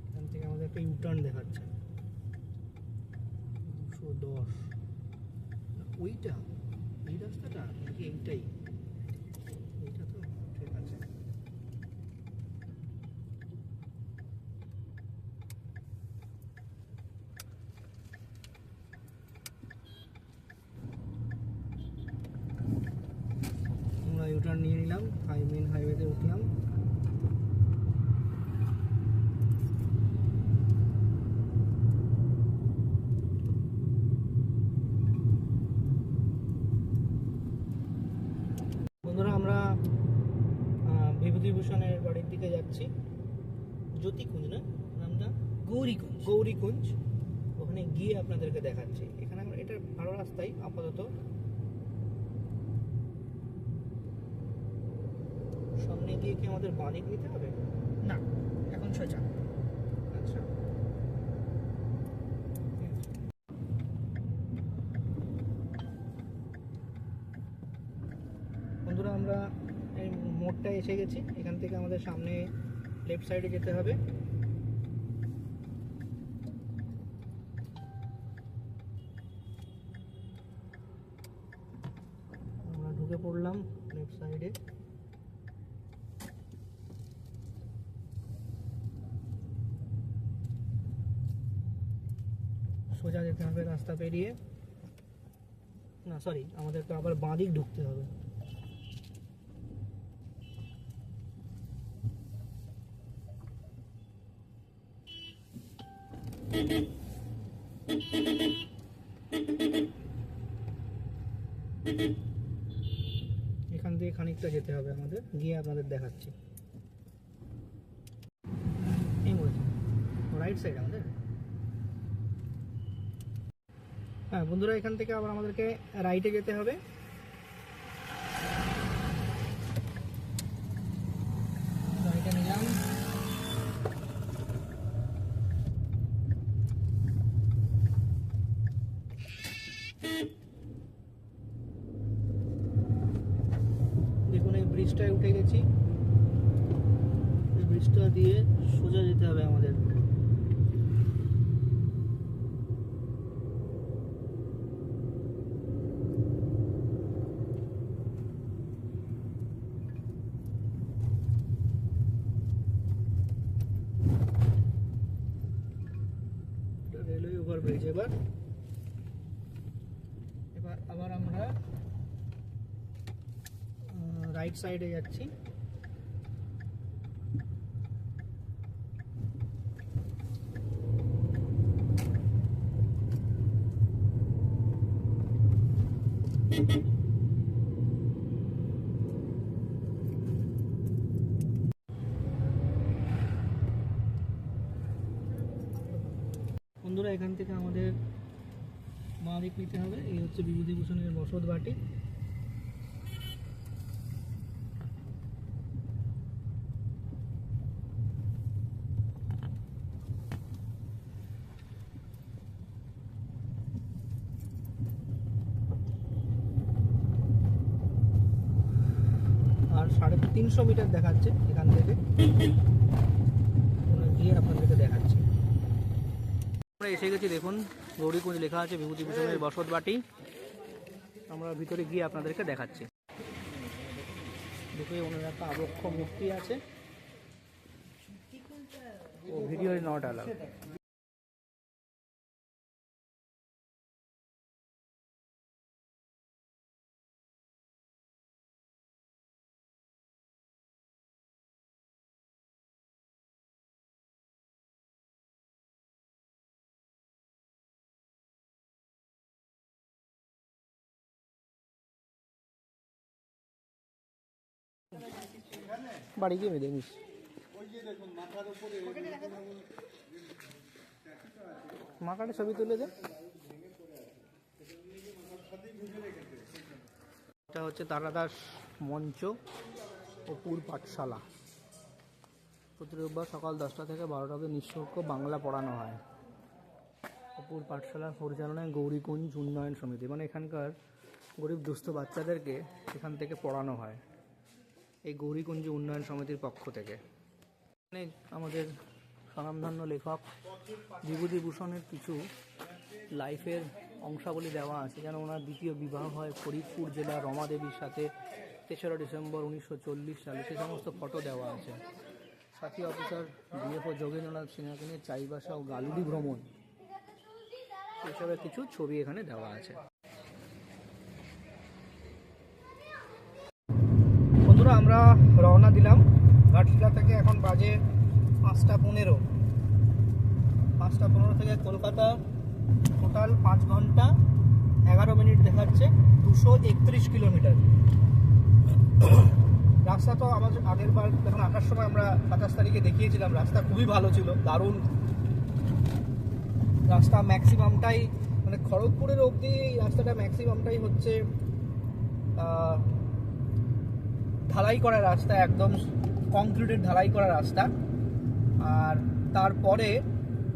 A: এখান থেকে আমাদের একটা ইউটার্ন দেখাচ্ছে 210। ওইটা এই রাস্তাটা নাকি এইটাই? এইটা তো ঠিক আছে। আমরা ইউটার্ন নিয়ে নিলাম, মেন হাইওয়েতে উঠলাম। বন্ধুরা আমরা বিভূতিভূষণের বাড়ির দিকে যাচ্ছি। জ্যোতিকুঞ্জ না নামটা? গৌরীকুঞ্জ। গৌরীকুঞ্জ, ওখানে গিয়ে আপনাদেরকে দেখাচ্ছি। এখানে আমরা এটা ভালো রাস্তাই আপাতত। সামনে গিয়ে কি আমাদের বাঁদিক নিতে হবে? না, এখন সোজা। আচ্ছা, বন্ধুরা আমরা এই মোড়টায় এসে গেছি। এখান থেকে আমাদের সামনে লেফট সাইডে যেতে হবে। আমরা ঢুকে পড়লাম লেফট সাইডে। সোজা যেতে হবে রাস্তা পেরিয়ে। না সরি, আমাদেরকে আবার বাঁদিক ঢুকতে হবে। এখান থেকে খানিকটা যেতে হবে আমাদের, গিয়ে আপনাদের দেখাচ্ছি। এই বলছি রাইট সাইড আমাদের। হ্যাঁ বন্ধুরা, এখান থেকে আবার আমাদেরকে রাইটে যেতে হবে। রাইটে নিলাম। দেখুন এই ব্রিজটায় উঠে গেছি। এই ব্রিজটা দিয়ে সোজা যেতে হবে আমাদের। Railway overbridge. এবার আবার আমরা রাইট সাইডে যাচ্ছি। বন্ধুরা এখান থেকে আমাদের বাঁ দিক নিতে হবে। এই হচ্ছে বিভূতিভূষণের বসত বাটি। আর 350 মিটার দেখাচ্ছে এখান থেকে, গিয়ে আপনাদেরকে দেখাচ্ছি। আমরা এসে গেছি, দেখুন গৌরীকুঞ্জ লেখা আছে, বিভূতিভূষণের বসত বাটি। আমরা ভিতরে গিয়ে আপনাদেরকে দেখাচ্ছি। দেখে ওনার একটা আবক্ষ মূর্তি আছে। ও ভিডিও ইজ নট অ্যালাউড। বাড়ি গিয়ে দেখিস। মাকাটে ছবি তুলে দে। এটা হচ্ছে তারাদাস মঞ্চ ও পুর পাঠশালা। প্রতি রোববার সকাল 10টা থেকে 12টা অবধি নিঃশুল্ক বাংলা পড়ানো হয়। অপুর পাঠশালার পরিচালনায় গৌরীকুঞ্জ উন্নয়ন সমিতি, মানে এখানকার গরিব দুস্থ বাচ্চাদেরকে এখান থেকে পড়ানো হয় এই গৌরীকুঞ্জ উন্নয়ন সমিতির পক্ষ থেকে। এখানে আমাদের স্বনামধন্য লেখক বিভূতিভূষণের কিছু লাইফের অংশাবলী দেওয়া আছে, যেন ওনার দ্বিতীয় বিবাহ হয় ফরিদপুর জেলার রমা দেবীর সাথে 3রা ডিসেম্বর 1940 সালে, সে সমস্ত ফটো দেওয়া আছে। সাথী অফিসার বিএফও যোগেন্দ্রনাথ সিনহাকে নিয়ে চাইবাসা ও গালুডি ভ্রমণ, এসবের কিছু ছবি এখানে দেওয়া আছে। বন্ধুরা, আমরা রওনা দিলাম ঘাটশিলা থেকে। এখন বাজে 5টা 15। 5টা 15 থেকে কলকাতা টোটাল 5 ঘন্টা 11 মিনিট দেখাচ্ছে, 231 কিলোমিটার। রাস্তা তো আমাদের আগের বার যখন আসার সময় আমরা 27 তারিখে দেখিয়েছিলাম, রাস্তা খুবই ভালো ছিল, দারুণ রাস্তা। ম্যাক্সিমামটাই মানে খড়গপুরের অবধি এই রাস্তাটা ম্যাক্সিমামটাই হচ্ছে ঢালাই করা রাস্তা, একদম কংক্রিটের ঢালাই করা রাস্তা। আর তারপরে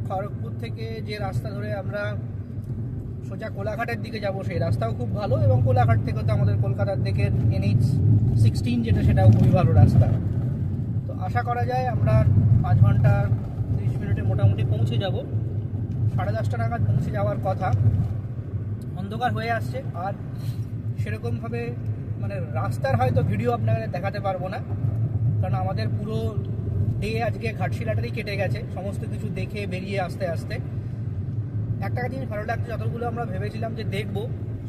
A: খড়গপুর থেকে যে রাস্তা ধরে আমরা সোজা কোলাঘাটের দিকে যাব, সেই রাস্তাও খুব ভালো, এবং কোলাঘাট থেকে তো আমাদের কলকাতার দিকে NH-16 যেটা, সেটাও খুবই ভালো রাস্তা। তো আশা করা যায় আমরা 5 ঘন্টা 30 মিনিটে মোটামুটি পৌঁছে যাব। 10:30 নাগাদ পৌঁছে যাওয়ার কথা। অন্ধকার হয়ে আসছে, আর সেরকমভাবে মানে রাস্তার হয়তো ভিডিও আপনাদের দেখাতে পারবো না, কারণ আমাদের পুরো ডে আজকে ঘাটশিলাটারই কেটে গেছে সমস্ত কিছু দেখে বেরিয়ে আসতে আসতে। একটা জিনিস ভালো লাগছে, যতগুলো আমরা ভেবেছিলাম যে দেখব,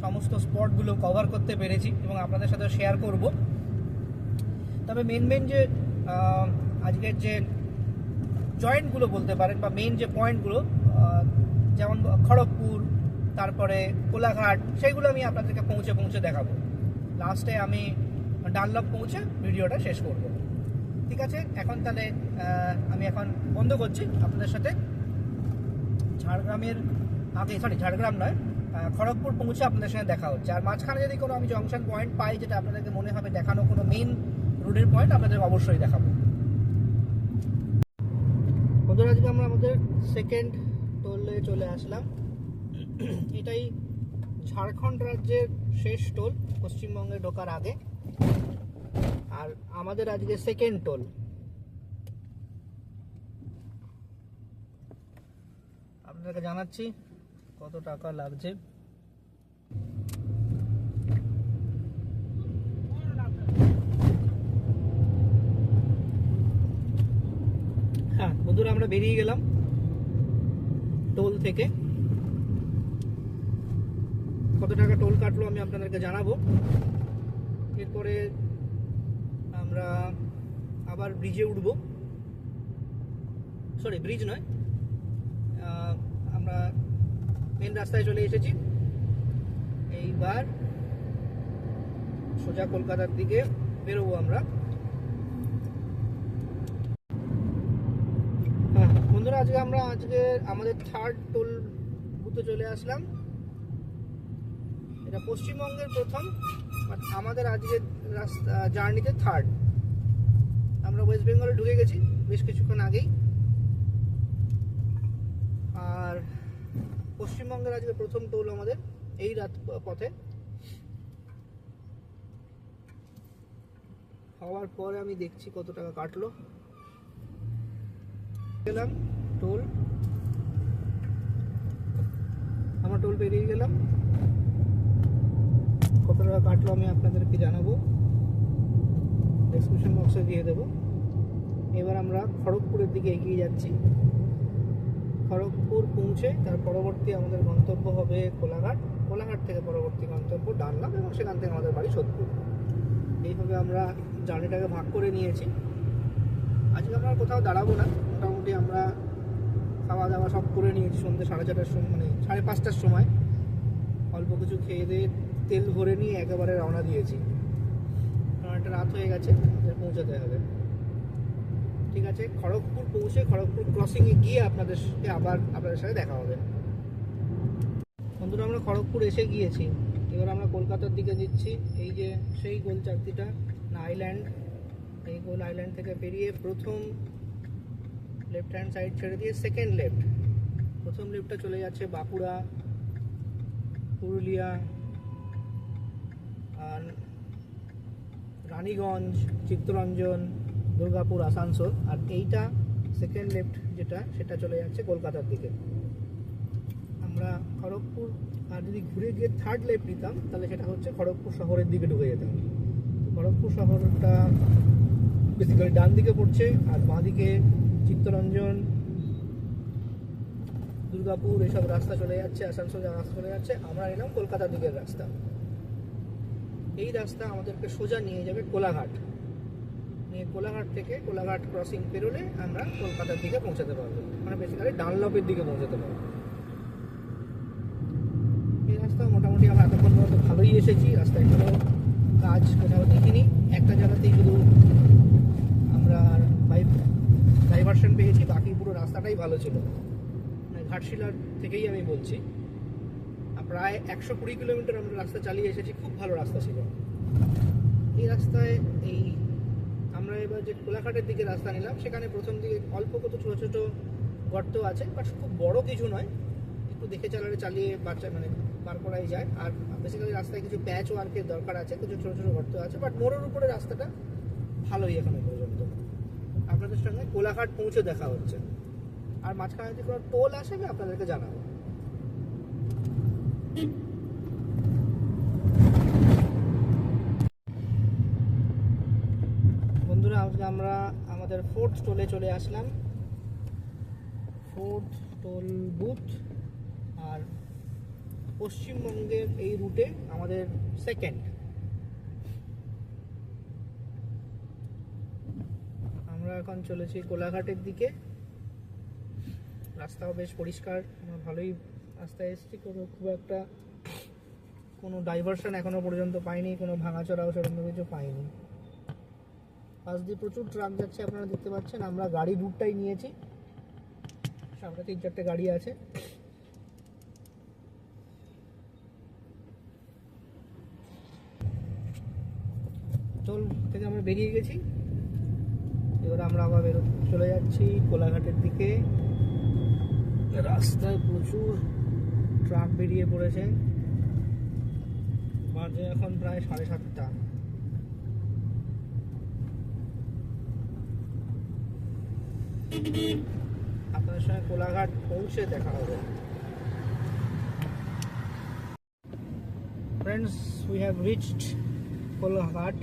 A: সমস্ত স্পটগুলো কভার করতে পেরেছি এবং আপনাদের সাথে শেয়ার করব। তবে মেন যে আজকের যে জয়েন্টগুলো বলতে পারেন, বা মেন যে পয়েন্টগুলো, যেমন খড়গপুর, তারপরে কোলাঘাট, সেইগুলো আমি আপনাদেরকে পৌঁছে দেখাবো। লাস্টে আমি ডানলপ পৌঁছে ভিডিওটা শেষ করব। ঠিক আছে, এখন তাহলে আমি এখন বন্ধ করছি। আপনাদের সাথে ঝাড়গ্রামের আগে, ঝাড়গ্রাম নয়, খড়গপুর পৌঁছে আপনাদের সাথে দেখা হচ্ছে। আর মাঝখানে যদি কোনো আমি জংশন পয়েন্ট পাই, যেটা আপনাদেরকে মনে হবে দেখানো, কোনো মেইন রোডের পয়েন্ট, আপনাদের অবশ্যই দেখাবো। বন্ধুরা, আজকে আমরা আমাদের সেকেন্ড টোলে চলে আসলাম। এটাই ঝাড়খণ্ড রাজ্যের শেষ টোল, পশ্চিমবঙ্গে ঢোকার আগে। আর আমাদের আজকে সেকেন্ড টোল। আপনাদেরকে জানাচ্ছি কত টাকা লাগছে। হ্যাঁ বন্ধুরা, আমরা বেরিয়ে গেলাম টোল থেকে। কত টাকা টোল কাটলো আমি আপনাদেরকে জানাবো। এরপরে আমরা আবার ব্রিজে উঠবো, সরি ব্রিজ নয়, আমরা মেন রাস্তায় চলে এসেছি। এইবার সোজা কলকাতার দিকে বেরোবো আমরা। হ্যাঁ বন্ধুরা, আজকে আমাদের থার্ড টোল বুথে চলে আসলাম। এটা পশ্চিমবঙ্গের প্রথম, বাট আমাদের আজকের রাস্তা জার্নিতে থার্ড। আমরা ওয়েস্ট বেঙ্গলে ঢুকে গেছি বেশ কিছুক্ষণ আগেই। আর পশ্চিমবঙ্গের আজকে প্রথম টোল আমাদের এই রাত পথে। হওয়ার পরে আমি দেখছি কত টাকা কাটলো। গেলাম টোল, আমরা টোল পেরিয়ে গেলাম। কত টাকা কাটলো আমি আপনাদেরকে জানাবো, ডেসক্রিপশন বক্সে দিয়ে দেবো। এবার আমরা খড়গপুরের দিকে এগিয়ে যাচ্ছি। খড়গপুর পৌঁছে তার পরবর্তী আমাদের গন্তব্য হবে কোলাঘাট। কোলাঘাট থেকে পরবর্তী গন্তব্য ডানলপ, এবং সেখান থেকে আমাদের বাড়ি সোদপুর। এইভাবে আমরা জার্নিটাকে ভাগ করে নিয়েছি। আজকে আমরা কোথাও দাঁড়াবো না, মোটামুটি আমরা খাওয়া দাওয়া সব করে নিয়েছি। সন্ধ্যে 4:30টার সময়, মানে 5:30টার সময় অল্প কিছু খেয়ে দিয়ে তেল ভরে নিয়ে একেবারে রওনা দিয়েছি, কারণ একটা রাত হয়ে গেছে, পৌঁছাতে হবে। ঠিক আছে, খড়গপুর পৌঁছে খড়গপুর ক্রসিংয়ে গিয়ে আপনাদের সাথে দেখা হবে। বন্ধুরা, আমরা খড়গপুর এসে গিয়েছি। এবার আমরা কলকাতার দিকে দিচ্ছি। এই যে সেই গোল চাকতিটা আইল্যান্ড, এই গোল আইল্যান্ড থেকে পেরিয়ে প্রথম লেফট হ্যান্ড সাইড ছেড়ে দিয়ে সেকেন্ড লেফট, প্রথম লেফটটা চলে যাচ্ছে বাঁকুড়া, পুরুলিয়া, আর রানীগঞ্জ, চিত্তরঞ্জন, দুর্গাপুর, আসানসোল। আর এইটা সেকেন্ড লেফট যেটা, সেটা চলে যাচ্ছে কলকাতার দিকে। আমরা খড়গপুর, আর যদি ঘুরে গিয়ে থার্ড লেফট নিতাম তাহলে সেটা হচ্ছে খড়গপুর শহরের দিকে ঢুকে যেতাম। খড়গপুর শহরটা বেসিক্যালি ডান দিকে পড়ছে, আর বাঁ দিকে চিত্তরঞ্জন, দুর্গাপুর এসব রাস্তা চলে যাচ্ছে, আসানসোল রাস্তা চলে যাচ্ছে। আমরা এলাম কলকাতার দিকের রাস্তা। এই রাস্তা আমাদেরকে সোজা নিয়ে যাবে কোলাঘাট, নিয়ে কোলাঘাট থেকে কোলাঘাট ক্রসিং পেরোলে আমরা কলকাতার দিকে পৌঁছাতে পারবো, মানে বেসিক্যালি ডানলপের দিকে পৌঁছাতে পারবো। এই রাস্তা মোটামুটি আমরা এতক্ষণ পর্যন্ত ভালোই এসেছি, রাস্তায় কোনো কাজ কোথাও দেখিনি, একটা জায়গাতেই শুধু আমরা ডাইভারশন পেয়েছি, বাকি পুরো রাস্তাটাই ভালো ছিল। মানে ঘাটশিলার থেকেই আমি বলছি, প্রায় 120 কিলোমিটার আমরা রাস্তা চালিয়ে এসেছি, খুব ভালো রাস্তা ছিল। এই রাস্তায় আমরা এবার যে কোলাঘাটের দিকে রাস্তা নিলাম, সেখানে প্রথম দিকে অল্প কত ছোটো ছোটো গর্ত আছে, বাট খুব বড় কিছু নয়, একটু দেখে চালিয়ে মানে পার করাই যায়। আর বেসিক্যালি রাস্তায় কিছু প্যাচ ওয়ার্কের দরকার আছে, কিছু ছোটো ছোটো গর্ত আছে, বাট মোড়ের উপরে রাস্তাটা ভালোই এখনো পর্যন্ত। আপনাদের সঙ্গে কোলাঘাট পৌঁছে দেখা হচ্ছে, আর মাঝখানে যদি কোনো টোল আসে আমি আপনাদেরকে জানাবো। বন্ধুরা, আজকে আমরা আমাদের 4th টোলে চলে আসলাম, 4th টোল বুথ। আর পশ্চিমবঙ্গের এই রুটে আমাদের সেকেন্ড। আমরা এখন চলেছি কোলাঘাটের দিকে। রাস্তাও বেশ পরিষ্কার, আমরা ভালোই রাস্তায় এসেছি, খুব একটা কোনো ডাইভারশন এখনো পর্যন্ত পাইনি, কোনো ভাঙাচোরাও সেরকম কিছু পাইনি। পাশ দিয়ে প্রচুর ট্রাক যাচ্ছে, আপনারা দেখতে পাচ্ছেন। আমরা গাড়ি রুটটাই নিয়েছি, সামনে 3-4টে গাড়ি আছে। টোল থেকে আমরা বেরিয়ে গেছি, এবার আমরা আবার চলে যাচ্ছি কোলাঘাটের দিকে। রাস্তায় প্রচুর ট্রাক বেরিয়ে পড়েছে, বাজে এখন প্রায় 7:30। আপনাদের সঙ্গে কোলাঘাট পৌঁছে দেখা হবে। Friends, we have reached Kolaghat.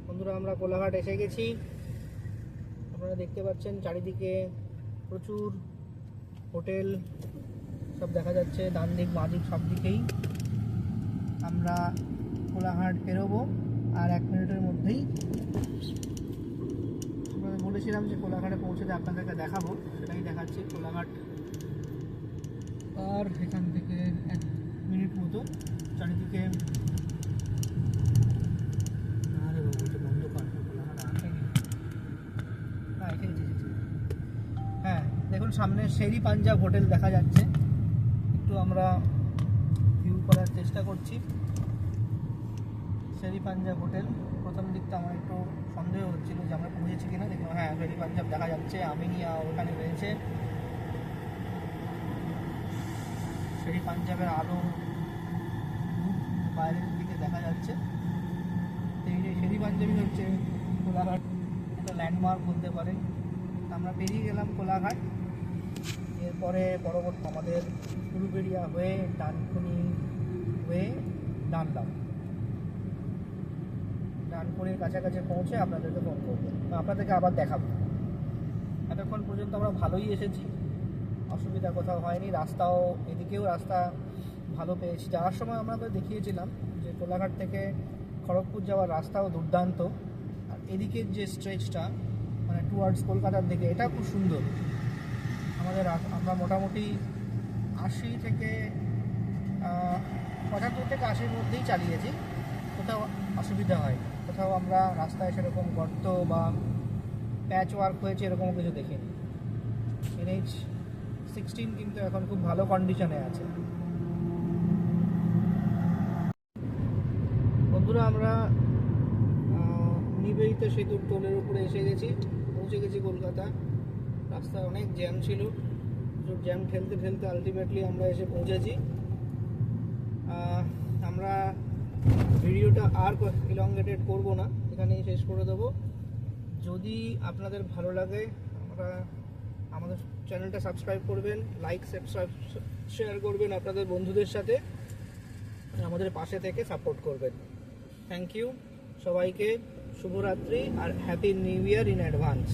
A: বন্ধুরা, আমরা কোলাঘাট এসে গেছি। আপনারা দেখতে পাচ্ছেন চারিদিকে প্রচুর হোটেল সব দেখা যাচ্ছে, ডান দিক বাঁ দিক সব দিকেই। আমরা কোলাঘাট পেরোবো আর 1 মিনিটের মধ্যেই। বলেছিলাম যে কোলাঘাটে পৌঁছতে আপনাদেরকে দেখাবো, সেটাই দেখাচ্ছি। কোলাঘাট আর এখান থেকে 1 মিনিট মতো চারিদিকে। আরে বাবু, এটা বন্ধ কর, কোলাঘাট আসেনি। হ্যাঁ, দেখুন সামনে শেরি পাঞ্জাব হোটেল দেখা যাচ্ছে। একটু আমরা ভিউ করার চেষ্টা করছি। শেরি পাঞ্জাব হোটেল, প্রথম দিকটা আমার একটু সন্দেহ হচ্ছিল যে আমরা পৌঁছেছি কিনা। দেখুন, হ্যাঁ, শেরি পাঞ্জাব দেখা যাচ্ছে, আমিনিয়া ওখানে রয়েছে। শেরি পাঞ্জাবের আলো বাইরের দিকে দেখা যাচ্ছে। এই যে শেরি পাঞ্জাবই হচ্ছে কোলাঘাট একটা ল্যান্ডমার্ক বলতে পারেন। আমরা বেরিয়ে গেলাম কোলাঘাট। এরপরে পরবর্তী আমাদের উলুবেড়িয়া হয়ে ডানকুনি হয়ে ডানকুনির কাছাকাছি পৌঁছে আপনাদেরকে ফোন করবো, আপনাদেরকে আবার দেখাবো। এতক্ষণ পর্যন্ত আমরা ভালোই এসেছি, অসুবিধা কোথাও হয়নি। রাস্তাও এদিকেও রাস্তা ভালো পেয়েছি। যাওয়ার সময় আমরা দেখিয়েছিলাম যে কোলাঘাট থেকে খড়গপুর যাওয়ার রাস্তাও দুর্দান্ত। আর এদিকের যে স্ট্রেচটা মানে টুয়ার্ডস কলকাতার দিকে, এটা খুব সুন্দর। আমরা মোটামুটি 80 থেকে 75 থেকে 80-র মধ্যেই চালিয়েছি, কোথাও অসুবিধা হয়। কোথাও আমরা রাস্তায় সেরকম গর্ত বা প্যাচ ওয়ার্ক হয়েছে এরকম কিছু দেখিনি। NH-16 কিন্তু এখন খুব ভালো কন্ডিশনে আছে। বন্ধুরা, আমরা নিবেদিত সেতুর টোলের উপরে এসে গেছি, পৌঁছে গেছি কলকাতা। রাস্তায় অনেক জ্যাম ছিল, জ্যাম ঠেলতে ঠেলতে আলটিমেটলি আমরা এসে পৌঁছেছি। আমরা ভিডিওটা আর ইলংগেটেড করব না, এখানেই শেষ করে দেবো। যদি আপনাদের ভালো লাগে আমাদের চ্যানেলটা সাবস্ক্রাইব করবেন, লাইক শেয়ার করবেন আপনাদের বন্ধুদের সাথে, আমাদের পাশে থেকে সাপোর্ট করবেন। থ্যাংক ইউ সবাইকে, শুভরাত্রি আর happy new year in advance.